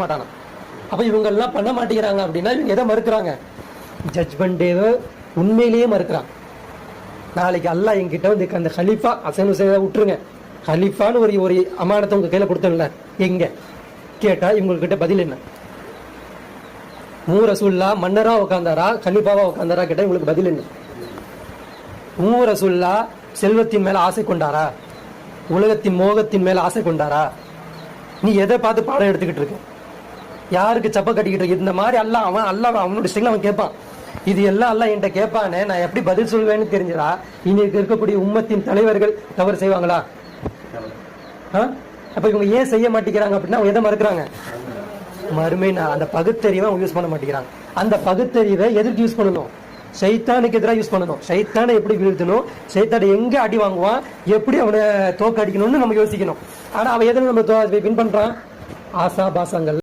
மாட்டானா. அப்ப இவங்க எல்லாம் பண்ண மாட்டேங்கிறாங்க அப்படின்னா இவங்க எதை மறுக்கிறாங்க? ஜட்ஜ்மெண்ட் டேவை உண்மையிலேயே மறுக்கிறாங்க. நாளைக்கு அல்லாஹ் என்கிட்ட வந்து அந்த ஹலீஃபா ஹசன் ஹுசைனை விட்டுருங்க, ஹலீஃபான்னு ஒரு அமானத்தை உங்க கையில கொடுத்தல எங்க கேட்டா இவங்ககிட்ட பதில் என்ன? ரசூலுல்லா மன்னரா உட்கார்ந்தாரா கலீஃபாவா உட்கார்ந்தாரா கேட்டா இவங்களுக்கு பதில் என்ன? ரசூலுல்லா செல்வத்தின் மேல ஆசை கொண்டாரா, உலகத்தின் மோகத்தின் மேல ஆசை கொண்டாரா? நீ எதை பார்த்து பாடம் எடுத்துக்கிட்டு இருக்க? யாருக்கு சப்ப கட்டிக்கிட்டு இருக்கு? இந்த மாதிரி அல்லாஹ் அவனோட ஸ்டைல அவன் கேட்பான். இது எல்லாம் அல்லாஹ் என்கிட்ட கேட்பானே, நான் எப்படி பதில் சொல்வேன்னு தெரிஞ்சதா? இனி இருக்கக்கூடிய உம்மத்தின் தலைவர்கள் தவறு செய்வாங்களா? அப்ப இவங்க ஏன் செய்ய மாட்டேங்கிறாங்க அப்படின்னா அவங்க எதை மறுக்கிறாங்க? மறுமை அந்த பகுத்தறிவை அவங்க யூஸ் பண்ண மாட்டேங்கிறாங்க. அந்த பகுத்தறிவை எதுக்கு யூஸ் பண்ணணும்? சைத்தானுக்கு எதிராக யூஸ் பண்ணணும். சைத்தானை எப்படி வீழ்த்தணும், சைத்தானை எங்க அடி வாங்குவான், எப்படி அவனை தோக்க அடிக்கணும்னு நம்ம யோசிக்கணும். ஆனா அவன் எதுன்னு நம்ம பின் பண்றான்? ஆசா பாசங்கள்